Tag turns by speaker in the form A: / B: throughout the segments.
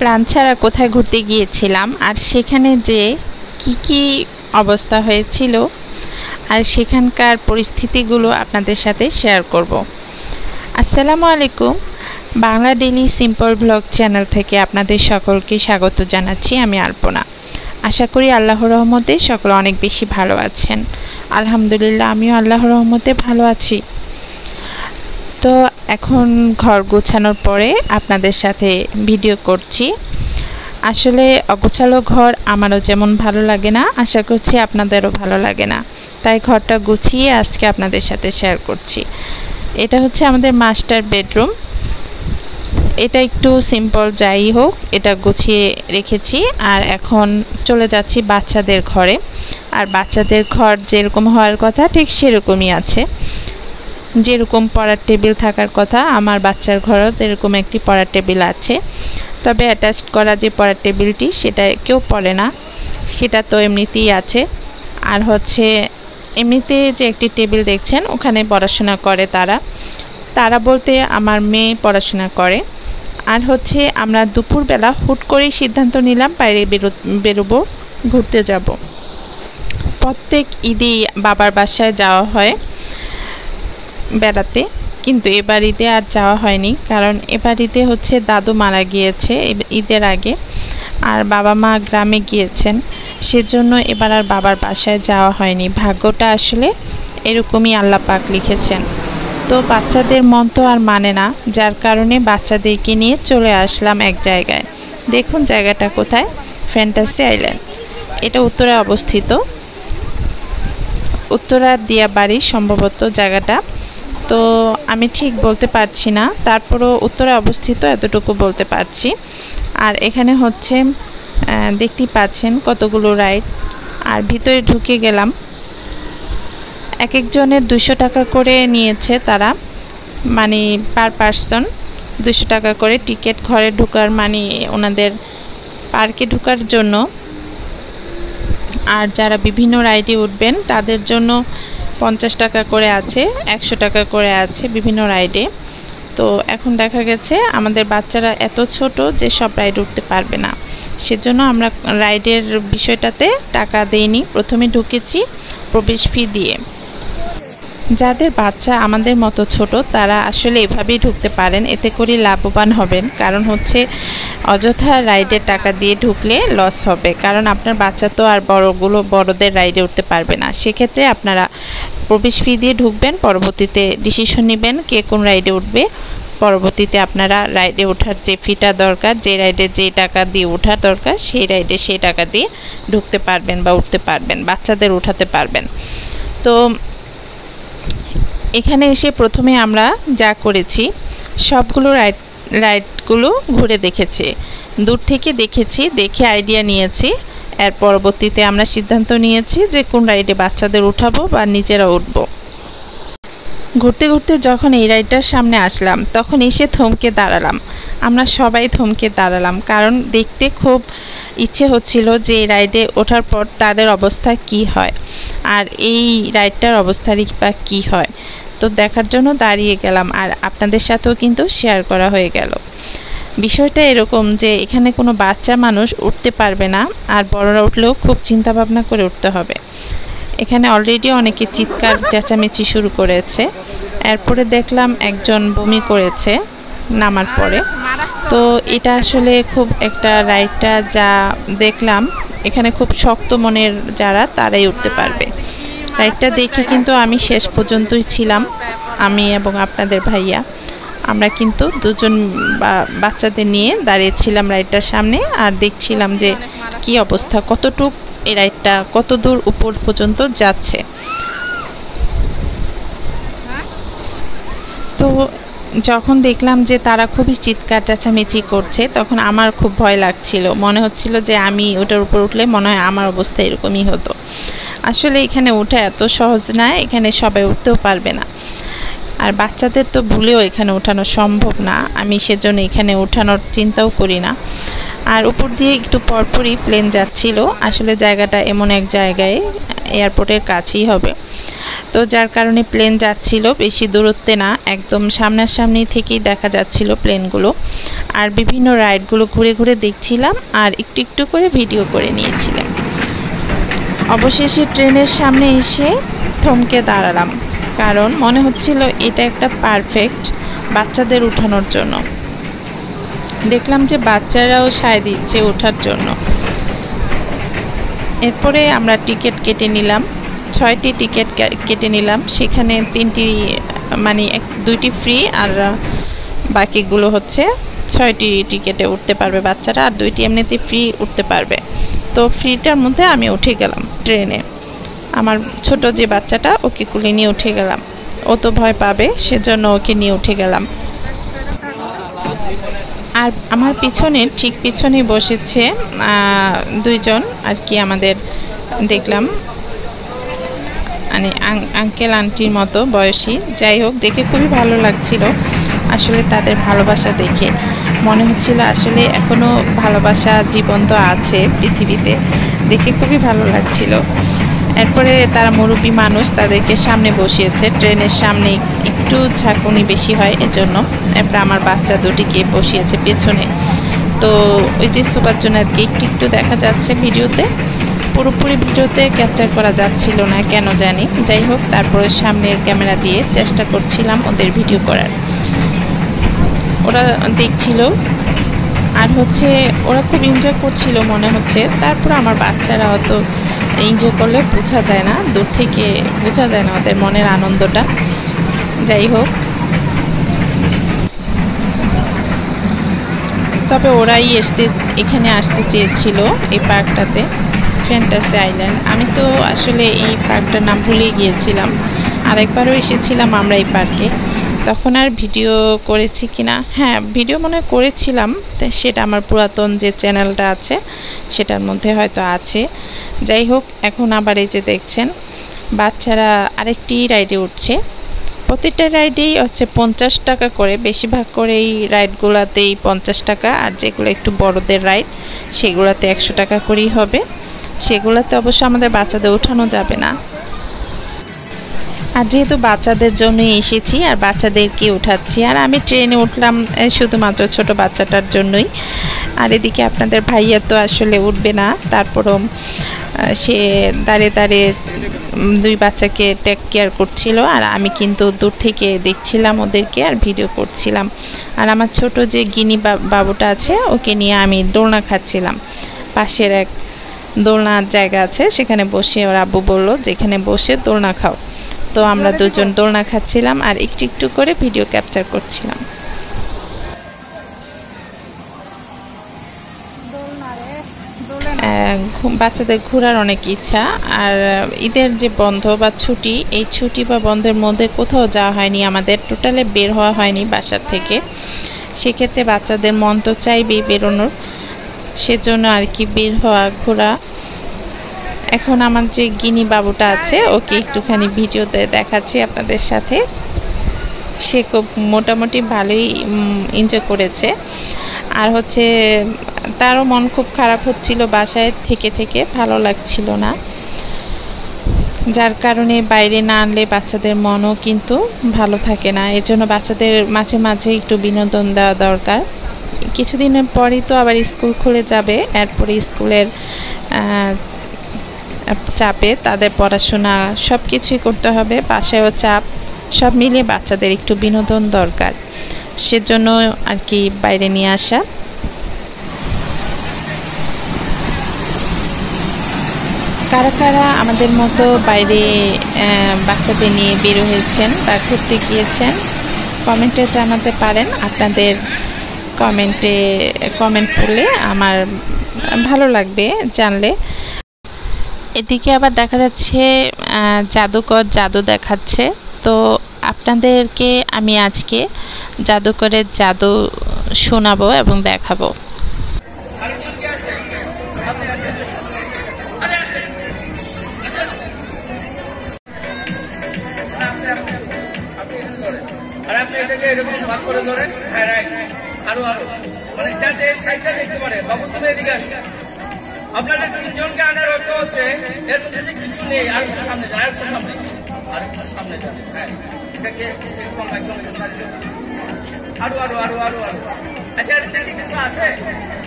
A: Plan ছাড়া কোথায় ঘুরতে গিয়েছিলাম আর সেখানে যে কি অবস্থা হয়েছিল আর সেখানকার পরিস্থিতিগুলো আপনাদের সাথে শেয়ার করব। আসসালামু আলাইকুম, Bangla daily simple blog channel থেকে আপনাদের সকলকে স্বাগত জানাচ্ছি। আমি আলপনা। আশা করি আল্লাহর রহমতে সকলে অনেক বেশি ভালো আছেন। আলহামদুলিল্লাহ, আমিও আল্লাহর রহমতে ভালো আছি। তো এখন ঘর গোছানোর পরে আপনাদের সাথে ভিডিও করছি। আসলে অগোছালো ঘর আমারও যেমন ভালো লাগে না, আশা করছি আপনাদেরও ভালো লাগে না, তাই ঘরটা গুছিয়ে আজকে আপনাদের সাথে শেয়ার করছি। এটা হচ্ছে আমাদের মাস্টার বেডরুম। এটা একটু সিম্পল, যাই হোক এটা গুছিয়ে রেখেছি। আর এখন চলে যাচ্ছি বাচ্চাদের ঘরে। আর বাচ্চাদের ঘর যেরকম হওয়ার কথা ঠিক সেরকমই আছে। যেরকম পড়ার টেবিল থাকার কথা আমার বাচ্চার ঘরও এরকম একটি পড়ার টেবিল আছে। তবে অ্যাটাচড করা যে পড়ার টেবিলটি সেটা কেউ পড়ে না, সেটা তো এমনিতেই আছে। আর হচ্ছে এমনিতে যে একটি টেবিল দেখছেন ওখানে পড়াশোনা করে তারা বলতে আমার মেয়ে পড়াশোনা করে। আর হচ্ছে আমরা দুপুরবেলা হুট করেই সিদ্ধান্ত নিলাম বাইরে বেরোবো, ঘুরতে যাব। প্রত্যেক ঈদে বাবার বাসায় যাওয়া হয় বেড়াতে, কিন্তু এবার ঈদে আর যাওয়া হয়নি, কারণ এবার ঈদে হচ্ছে দাদু মারা গিয়েছে ঈদের আগে, আর বাবা মা গ্রামে গিয়েছেন, সেজন্য এবার আর বাবার বাসায় যাওয়া হয়নি। ভাগ্যটা আসলে এরকমই আল্লাহ পাক লিখেছেন। তো বাচ্চাদের মন তো আর মানে না, যার কারণে বাচ্চাদেরকে নিয়ে চলে আসলাম এক জায়গায়। দেখুন জায়গাটা কোথায়, ফ্যান্টাসি আইল্যান্ড। এটা উত্তরায় অবস্থিত, উত্তরা দিয়াবাড়ি সম্ভবত জায়গাটা, তো আমি ঠিক বলতে পারছি না, তারপরও উত্তরে অবস্থিত এতটুকু বলতে পারছি। আর এখানে হচ্ছে দেখতেই পাচ্ছেন কতগুলো রাইড। আর ভিতরে ঢুকে গেলাম। এক একজনের 200 টাকা করে নিয়েছে তারা, মানে পার পার্সন 200 টাকা করে টিকিট ঘরে ঢোকার, মানে ওনাদের পার্কে ঢোকার জন্য। আর যারা বিভিন্ন রাইডে উঠবেন তাদের জন্য 50 টাকা করে আছে, 100 টাকা করে আছে বিভিন্ন রাইডে। তো এখন দেখা গেছে আমাদের বাচ্চারা এত ছোট যে সব রাইড উঠতে পারবে না, সেজন্য আমরা রাইডের বিষয়টাতে টাকা দেইনি, প্রথমে ঢুকেছি প্রবেশ ফি দিয়ে। যাদের বাচ্চা আমাদের মতো ছোট তারা আসলে এভাবেই ঢুকতে পারেন, এতে করে লাভবান হবেন। কারণ হচ্ছে অযথা রাইডের টাকা দিয়ে ঢুকলে লস হবে, কারণ আপনার বাচ্চা তো আর বড়দের রাইডে উঠতে পারবে না। সেক্ষেত্রে আপনারা প্রবেশ ফি দিয়ে ঢুকবেন, পরবর্তীতে ডিসিশন নেবেন কে কোন রাইডে উঠবে। পরবর্তীতে আপনারা রাইডে ওঠার যে ফিটা দরকার, যে রাইডে যে টাকা দিয়ে ওঠার দরকার, সেই রাইডে সেই টাকা দিয়ে ঢুকতে পারবেন বা উঠতে পারবেন, বাচ্চাদের উঠাতে পারবেন। তো এখানে এসে প্রথমে আমরা যা করেছি সবগুলো রাইডগুলো ঘুরে দেখেছি, দূর থেকে দেখেছি, দেখে আইডিয়া নিয়েছি। এর পরবর্তীতে আমরা সিদ্ধান্ত নিয়েছি যে কোন রাইডে বাচ্চাদের উঠাবো বা নিজেরা উঠবো। ঘুরতে ঘুরতে যখন এই রাইডটার সামনে আসলাম তখন এসে থমকে দাঁড়ালাম। আমরা সবাই থমকে দাঁড়ালাম, কারণ দেখতে খুব ইচ্ছে হচ্ছিল যে এই রাইডে ওঠার পর তাদের অবস্থা কি হয় আর এই রাইডটার অবস্থারই বা কী হয়। তো দেখার জন্য দাঁড়িয়ে গেলাম, আর আপনাদের সাথেও কিন্তু শেয়ার করা হয়ে গেল। বিষয়টা এরকম যে এখানে কোনো বাচ্চা মানুষ উঠতে পারবে না, আর বড়রা উঠলেও খুব চিন্তা ভাবনা করে উঠতে হবে। এখানে অলরেডি অনেকে চিৎকার চেঁচামেচি শুরু করেছে। এরপরে দেখলাম একজন বমি করেছে নামার পরে। তো এটা আসলে খুব একটা রাইডটা যা দেখলাম এখানে খুব শক্ত মনের যারা তারাই উঠতে পারবে। রাইডটা দেখে কিন্তু আমি শেষ পর্যন্তই ছিলাম, আমি এবং আপনাদের ভাইয়া। আমরা কিন্তু দুজন বাচ্চাদের নিয়ে দাঁড়িয়েছিলাম রাইডটার সামনে, আর দেখছিলাম যে কি অবস্থা, কতটুক এই রাইডটা কত দূর উপর পর্যন্ত যাচ্ছে। তো যখন দেখলাম যে তারা খুবই চিৎকার চেঁচামেচি করছে তখন আমার খুব ভয় লাগছিল, মনে হচ্ছিল যে আমি ওটার উপর উঠলে মনে হয় আমার অবস্থা এরকমই হতো। আসলে এখানে ওঠা এত সহজ না, এখানে সবাই উঠতেও পারবে না, আর বাচ্চাদের তো ভুলেও এখানে ওঠানো সম্ভব না, আমি সেজন্য এখানে ওঠানোর চিন্তাও করি না। আর উপর দিয়ে একটু পরপরই প্লেন যাচ্ছিল। আসলে জায়গাটা এমন এক জায়গায় এয়ারপোর্টের কাছেই হবে। তো যার কারণে প্লেন যাচ্ছিল বেশি দূরত্বে না, একদম সামনাসামনি থেকেই দেখা যাচ্ছিল প্লেনগুলো। আর বিভিন্ন রাইডগুলো ঘুরে ঘুরে দেখছিলাম আর একটু একটু করে ভিডিও করে নিয়েছিলাম। অবশেষে ট্রেনের সামনে এসে থমকে দাঁড়ালাম, কারণ মনে হচ্ছিল এটা একটা পারফেক্ট বাচ্চাদের উঠানোর জন্য। দেখলাম যে বাচ্চারাও সায় দিচ্ছে ওঠার জন্য। এরপরে আমরা টিকিট কেটে নিলাম, 6টি টিকিট কেটে নিলাম। সেখানে 3টি মানে 2টি ফ্রি আর বাকিগুলো হচ্ছে 6টি টিকিটে উঠতে পারবে বাচ্চারা, আর 2টি এমনিতে ফ্রি উঠতে পারবে। তো ফ্রিটার মধ্যে আমি উঠে গেলাম ট্রেনে। আমার ছোট যে বাচ্চাটা ওকে কুলে নিয়ে উঠে গেলাম, ও তো ভয় পাবে সেজন্য ওকে নিয়ে উঠে গেলাম। আর আমার পিছনে ঠিক পিছনেই বসেছে 2জন আর কি, আমাদের দেখলাম মানে আঙ্কেল আন্টির মতো বয়সী। যাই হোক, দেখে খুবই ভালো লাগছিল। আসলে তাদের ভালোবাসা দেখে মনে হচ্ছিল আসলে এখনো ভালোবাসা জীবন্ত আছে পৃথিবীতে, দেখে খুবই ভালো লাগছিল। এরপরে তারা মুরব্বী মানুষ, তাদেরকে সামনে বসিয়েছে, ট্রেনের সামনে একটু ঝাঁকুনি বেশি হয় এজন্য। এরপরে আমার বাচ্চা দুটিকে বসিয়েছে পেছনে। তো ওই যে শোবার জন্য আর কি একটু একটু দেখা যাচ্ছে ভিডিওতে, পুরোপুরি ভিডিওতে ক্যাপচার করা যাচ্ছিল না কেন জানি। যাই হোক, তারপরে সামনের ক্যামেরা দিয়ে চেষ্টা করছিলাম ওদের ভিডিও করার। ওরা দেখছিল আর হচ্ছে ওরা খুব এনজয় করছিল মনে হচ্ছে। তারপর আমার বাচ্চারা অত এনজয় করলে বোঝা যায় না, দূর থেকে বোঝা যায় না ওদের মনের আনন্দটা। যাই হোক, তবে ওরাই এখানে আসতে চেয়েছিল এই পার্কটাতে, ফ্যান্টাসি আইল্যান্ড। আমি তো আসলে এই পার্কটার নাম ভুলে গিয়েছিলাম। আরেকবারও এসেছিলাম আমরা এই পার্কে, তখন আর ভিডিও করেছি কিনা, হ্যাঁ ভিডিও মনে করেছিলাম, সেটা আমার পুরাতন যে চ্যানেলটা আছে সেটার মধ্যে হয়তো আছে। যাই হোক, এখন আবার এই যে দেখছেন বাচ্চারা আরেকটি রাইডে উঠছে। প্রতিটা রাইডেই হচ্ছে 50 টাকা করে, বেশিরভাগ করে এই রাইডগুলোতেই 50 টাকা, আর যেগুলো একটু বড়দের রাইড সেগুলোতে 100 টাকা করেই হবে। সেগুলোতে অবশ্য আমাদের বাচ্চাদের ওঠানো যাবে না। আর যেহেতু বাচ্চাদের জন্যই এসেছি আর বাচ্চাদেরকে উঠাচ্ছি, আর আমি ট্রেনে উঠলাম শুধুমাত্র ছোট বাচ্চাটার জন্যই। আর এদিকে আপনাদের ভাইয়া তো আসলে উঠবে না, তারপরও সে দাঁড়িয়ে দাঁড়িয়ে 2 বাচ্চাকে টেক কেয়ার করছিল, আর আমি কিন্তু দূর থেকে দেখছিলাম ওদেরকে আর ভিডিও করছিলাম। আর আমার ছোট যে গিনি বাবুটা আছে ওকে নিয়ে আমি দোলনা খাচ্ছিলাম। পাশের এক দোলনার জায়গা আছে, সেখানে বসে ওর আব্বু বললো যেখানে বসে দোলনা খাও। তো আমরা 2জন দোলনা খাচ্ছিলাম আর একটু একটু করে ভিডিও ক্যাপচার করছিলাম। বাচ্চাদের ঘোরার অনেক ইচ্ছা, আর ঈদের যে বন্ধ বা ছুটি, এই ছুটি বা বন্ধের মধ্যে কোথাও যাওয়া হয়নি, আমাদের টোটালে বের হওয়া হয়নি বাসার থেকে। সেক্ষেত্রে বাচ্চাদের মন তো চাইবেই বেরোনোর, সেজন্য আর কি বের হওয়া ঘোরা। এখন আমার যে গিনি বাবুটা আছে ওকে একটুখানি ভিডিওতে দেখাচ্ছি আপনাদের সাথে। সে খুব মোটামুটি ভালোই এনজয় করেছে। আর হচ্ছে তারও মন খুব খারাপ হচ্ছিল, বাসায় থেকে থেকে ভালো লাগছিল না, যার কারণে বাইরে না আনলে বাচ্চাদের মনও কিন্তু ভালো থাকে না। এজন্য বাচ্চাদের মাঝে মাঝে একটু বিনোদন দেওয়া দরকার। কিছুদিনের পরই তো আবার স্কুল খুলে যাবে, এরপরে স্কুলের চাপে তাদের পড়াশোনা সব কিছুই করতে হবে, বাসায়ও চাপ, সব মিলিয়ে বাচ্চাদের একটু বিনোদন দরকার। সেজন্য আর কি বাইরে নিয়ে আসা। কারা কারা আমাদের মতো বাইরে বাচ্চাদের নিয়ে বের হয়েছেন বা ঘুরতে গিয়েছেন কমেন্টে জানাতে পারেন। আপনাদের কমেন্ট করলে আমার ভালো লাগবে জানলে। এদিকে আবার দেখা যাচ্ছে জাদুকর জাদু দেখাচ্ছে। তো আপনাদেরকে আমি আজকে জাদুকরের জাদু শোনাবো এবং দেখাবো। আর আপনি এটাকে এরকম ভাগ করে ধরেন, হ্যাঁ রাইট, আরো আরো মানে যাতে সাইডটা দেখতে পারে। বাবু তুমি এদিকে আসো। আপনাদের 3জনকে আনার অর্থ হচ্ছে এর মধ্যে যে কিছু নেই, আর একটু সামনে যায়, আর একটু সামনে।
B: আর একটু সামনে যাবে। হ্যাঁ, এটাকে এরকম একদম এটা সারিয়ে আরো আরো আরো আরো আরো। আচ্ছা, এর মধ্যে কিছু আছে?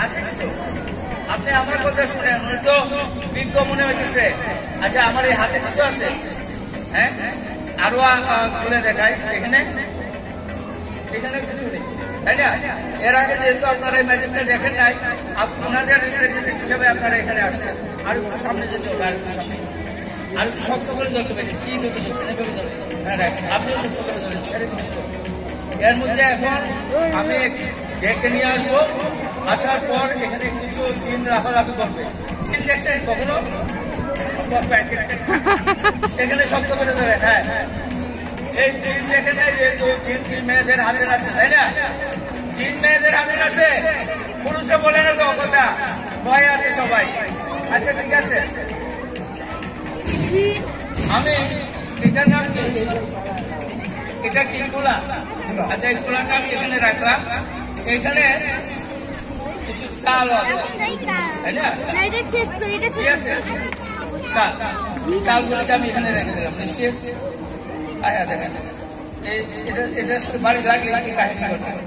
B: আছে কিছু? আপনি আমার কথা শুনেন, উনি তো বিজ্ঞ মনে হইতেছে। আচ্ছা, আমার এই হাতে কিছু আছে? হ্যাঁ, আরো খুলে দেখাই। এখানে এখানে কিছু নেই, তাই না? এর আগে যেহেতু আপনারা এই ম্যাজিকটা দেখেন নাই, আপনাদের রিপ্রেজেন্টেটিভ হিসাবে আপনারা এখানে আসছেন। আর একটু সামনে যেতে হবে, আর একটু সামনে, আর একটু শক্ত করে ধরতে পারি। কি ভেবে ধরছেন? এভাবে ধরেন। হ্যাঁ, আপনিও শক্ত করে ধরেন। এর মধ্যে এখন আমি ডেকে নিয়ে আসবো। আসার পর এখানে কিছু জিন রাফারাফি করবে। জিন দেখছেন কখনো? এখানে শক্ত করে ধরে। হ্যাঁ, এই জিন দেখে নেই যে জিন মেয়েদের হাতে আছে, তাই না? জিন মেয়েদের হাতে আছে, পুরুষে বলে না তো কথা, ভয় আছে সবাই। আচ্ছা, ঠিক আছে, আমি এটার নাম কি? এটা কি কুলা? আচ্ছা, এই কুলাটা আমি এখানে রাখলাম। এখানে কিছু চাল আছে, তাই না? ঠিক আছে, চালগুলোকে আমি এখানে রেখে দিলাম। নিশ্চয় দেখেন, এটার সাথে বাড়ি লাগলে কি কাহিনী করতে হবে।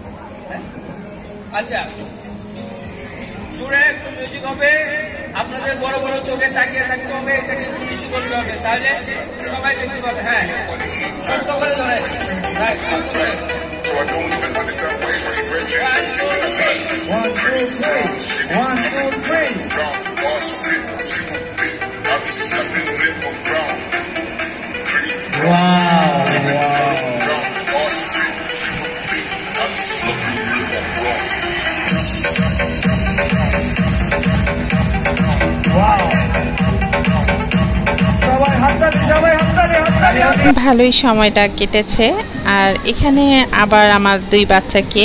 B: আচ্ছা, জুড়ে একটু মিউজিক হবে, আপনাদের বড় বড় চোখে তাকিয়ে থাকতে হবে, এটাকে একটু নিচু করতে হবে, তাহলে সবাই দেখতে পাবে। হ্যাঁ, শক্ত করে ধরে, শক্ত করে।
A: ভালোই সময়টা কেটেছে। আর এখানে আবার আমার দুই বাচ্চাকে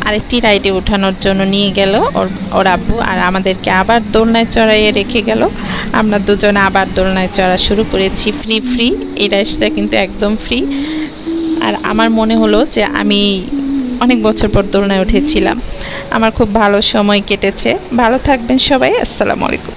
A: আরেকটি রাইডে ওঠানোর জন্য নিয়ে গেল ওর আব্বু, আর আমাদেরকে আবার দোলনায় চড়াইয়ে রেখে গেল। আমরা দুজনে আবার দোলনায় চড়া শুরু করেছি। ফ্রি এই রাইডটা কিন্তু একদম ফ্রি। আর আমার মনে হলো যে আমি অনেক বছর পর দোলনায় উঠেছিলাম। আমার খুব ভালো সময় কেটেছে। ভালো থাকবেন সবাই। আসসালামু আলাইকুম।